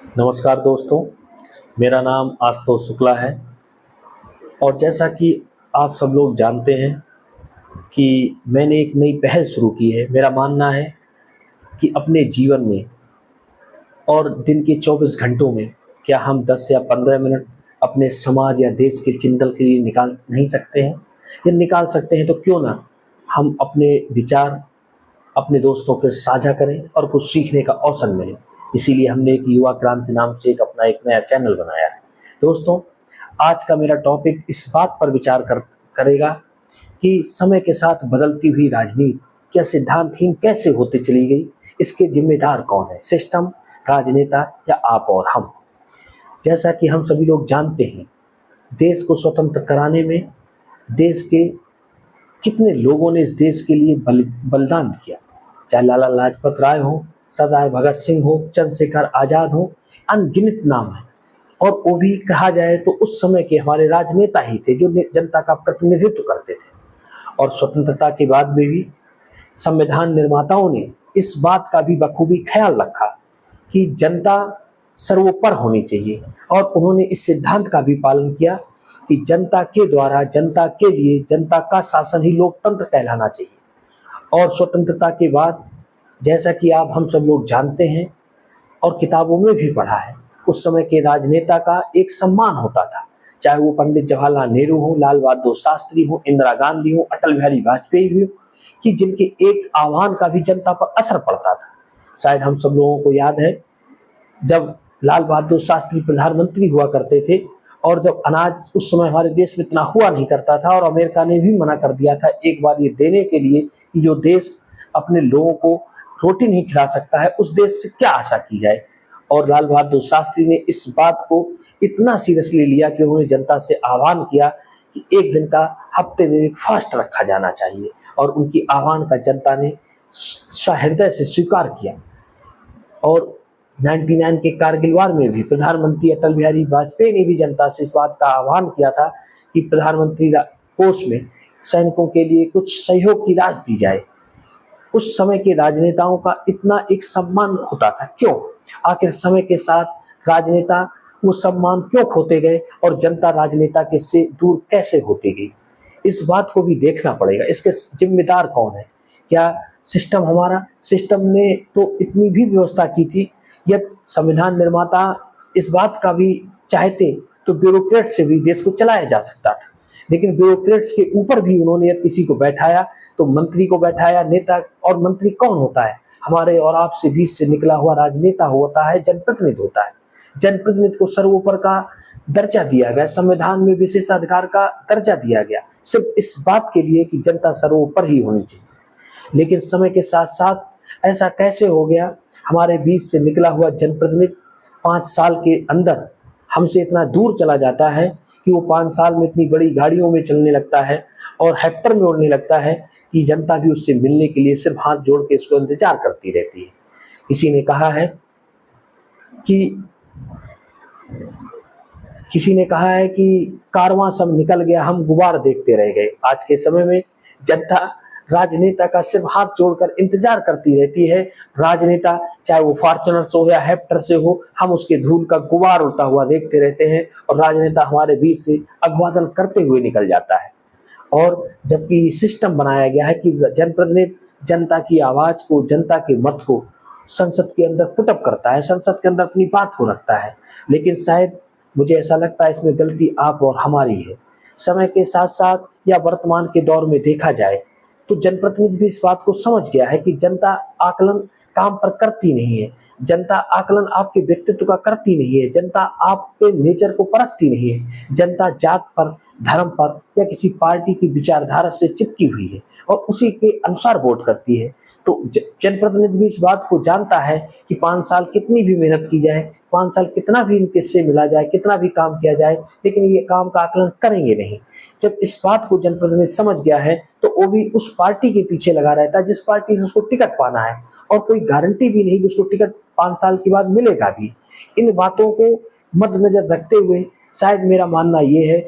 नमस्कार दोस्तों, मेरा नाम आशुतोष शुक्ला है। और जैसा कि आप सब लोग जानते हैं कि मैंने एक नई पहल शुरू की है। मेरा मानना है कि अपने जीवन में और दिन के 24 घंटों में क्या हम 10 या 15 मिनट अपने समाज या देश के चिंतन के लिए निकाल नहीं सकते हैं। या निकाल सकते हैं तो क्यों ना हम अपने विचार अपने दोस्तों के साझा करें और कुछ सीखने का अवसर मिले। इसीलिए हमने एक युवा क्रांति नाम से एक नया चैनल बनाया है। दोस्तों, आज का मेरा टॉपिक इस बात पर विचार करेगा कि समय के साथ बदलती हुई राजनीति क्या सिद्धांतहीन कैसे होती चली गई, इसके जिम्मेदार कौन है, सिस्टम, राजनेता या आप और हम। जैसा कि हम सभी लोग जानते हैं, देश को स्वतंत्र कराने में देश के कितने लोगों ने इस देश के लिए बलिदान किया। चाहे लाला लाजपत राय हो, सरदार भगत सिंह हो, चंद्रशेखर आज़ाद हो, अनगिनत नाम है। और वो भी कहा जाए तो उस समय के हमारे राजनेता ही थे जो जनता का प्रतिनिधित्व करते थे। और स्वतंत्रता के बाद में भी संविधान निर्माताओं ने इस बात का भी बखूबी ख्याल रखा कि जनता सर्वोपरि होनी चाहिए। और उन्होंने इस सिद्धांत का भी पालन किया कि जनता के द्वारा, जनता के लिए, जनता का शासन ही लोकतंत्र कहलाना चाहिए। और स्वतंत्रता के बाद, जैसा कि आप हम सब लोग जानते हैं और किताबों में भी पढ़ा है, उस समय के राजनेता का एक सम्मान होता था। चाहे वो पंडित जवाहरलाल नेहरू हो, लाल बहादुर शास्त्री हो, इंदिरा गांधी हो, अटल बिहारी वाजपेयी भी हो, कि जिनके एक आह्वान का भी जनता पर असर पड़ता था। शायद हम सब लोगों को याद है, जब लाल बहादुर शास्त्री प्रधानमंत्री हुआ करते थे और जब अनाज उस समय हमारे देश में इतना हुआ नहीं करता था और अमेरिका ने भी मना कर दिया था एक बार ये देने के लिए कि जो देश अपने लोगों को रोटी नहीं खिला सकता है, उस देश से क्या आशा की जाए। और लाल बहादुर शास्त्री ने इस बात को इतना सीरियसली लिया कि उन्होंने जनता से आह्वान किया कि एक दिन का हफ्ते में एक फास्ट रखा जाना चाहिए। और उनकी आह्वान का जनता ने सहृदय से स्वीकार किया। और 99 के कारगिल वार में भी प्रधानमंत्री अटल बिहारी वाजपेयी ने भी जनता से इस बात का आह्वान किया था कि प्रधानमंत्री कोष में सैनिकों के लिए कुछ सहयोग की राशि दी जाए। उस समय के राजनेताओं का इतना एक सम्मान होता था, क्यों? आखिर समय के साथ राजनेता वो सम्मान क्यों खोते गए और जनता राजनेता के से दूर कैसे होती गई? इस बात को भी देखना पड़ेगा। इसके जिम्मेदार कौन है? क्या सिस्टम हमारा? सिस्टम ने तो इतनी भी व्यवस्था की थी, यदि संविधान निर्माता इस बात का भी चाहते तो ब्यूरोक्रेट से भी देश को चलाया जा सकता था। लेकिन ब्यूरोक्रेट्स के ऊपर भी उन्होंने यदि किसी को बैठाया तो मंत्री को बैठाया। नेता और मंत्री कौन होता है? हमारे और आपसे बीच से निकला हुआ राजनेता होता है, जनप्रतिनिधि होता है। जनप्रतिनिधि को सर्वोपरि का दर्जा दिया गया, संविधान में विशेषाधिकार का दर्जा दिया गया, सिर्फ इस बात के लिए कि जनता सर्वोपरि ही होनी चाहिए। लेकिन समय के साथ साथ ऐसा कैसे हो गया? हमारे बीच से निकला हुआ जनप्रतिनिधि 5 साल के अंदर हमसे इतना दूर चला जाता है कि वो 5 साल में इतनी बड़ी गाड़ियों में चलने लगता है और हेक्टर में उड़ने लगता है कि जनता भी उससे मिलने के लिए सिर्फ हाथ जोड़ के इसको इंतजार करती रहती है। कि किसी ने कहा है कि कारवां सब निकल गया, हम गुबार देखते रह गए। आज के समय में जनता राजनेता का सिर्फ हाथ जोड़कर इंतजार करती रहती है। राजनेता चाहे वो फॉर्च्यूनर से हो या हेक्टर से हो, हम उसके धूल का गुबार उड़ता हुआ देखते रहते हैं और राजनेता हमारे बीच से अभिवादन करते हुए निकल जाता है। और जबकि सिस्टम बनाया गया है कि जनप्रतिनिधि जनता की आवाज को, जनता के मत को संसद के अंदर पुटअप करता है, संसद के अंदर अपनी बात को रखता है। लेकिन शायद मुझे ऐसा लगता है इसमें गलती आप और हमारी है। समय के साथ साथ या वर्तमान के दौर में देखा जाए तो जनप्रतिनिधि भी इस बात को समझ गया है कि जनता आकलन काम पर करती नहीं है, जनता आकलन आपके व्यक्तित्व का करती नहीं है, जनता आपके नेचर को परखती नहीं है। जनता जात पर, धर्म पर या किसी पार्टी की विचारधारा से चिपकी हुई है और उसी के अनुसार वोट करती है। तो जनप्रतिनिधि भी इस बात को जानता है कि 5 साल कितनी भी मेहनत की जाए, 5 साल कितना भी इनके से मिला जाए, कितना भी काम किया जाए, लेकिन ये काम का आकलन करेंगे नहीं। जब इस बात को जनप्रतिनिधि समझ गया है तो वो भी उस पार्टी के पीछे लगा रहता है जिस पार्टी से उसको टिकट पाना है, और कोई गारंटी भी नहीं कि उसको टिकट 5 साल के बाद मिलेगा भी। इन बातों को मद्देनजर रखते हुए शायद मेरा मानना ये है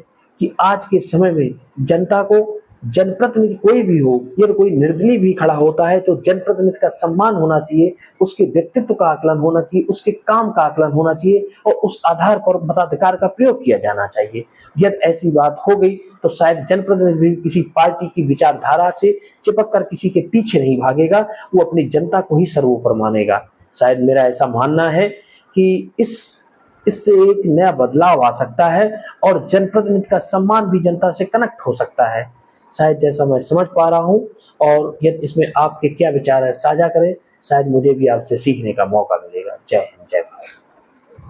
कि आज के समय में जनता को जनप्रतिनिधि कोई भी हो, यदि कोई निर्दलीय भी खड़ा होता है तो जनप्रतिनिधि का सम्मान होना चाहिए, उसके व्यक्तित्व का आकलन होना चाहिए, उसके काम का आकलन होना चाहिए और उस आधार पर मताधिकार का प्रयोग किया जाना चाहिए। यदि ऐसी बात हो गई तो शायद जनप्रतिनिधि भी किसी पार्टी की विचारधारा से चिपक कर किसी के पीछे नहीं भागेगा, वो अपनी जनता को ही सर्वोपरि मानेगा। शायद मेरा ऐसा मानना है कि इससे एक नया बदलाव आ सकता है और जनप्रतिनिधि का सम्मान भी जनता से कनेक्ट हो सकता है। शायद जैसा मैं समझ पा रहा हूँ, और यदि इसमें आपके क्या विचार है साझा करें, शायद मुझे भी आपसे सीखने का मौका मिलेगा। जय हिंद, जय भारत।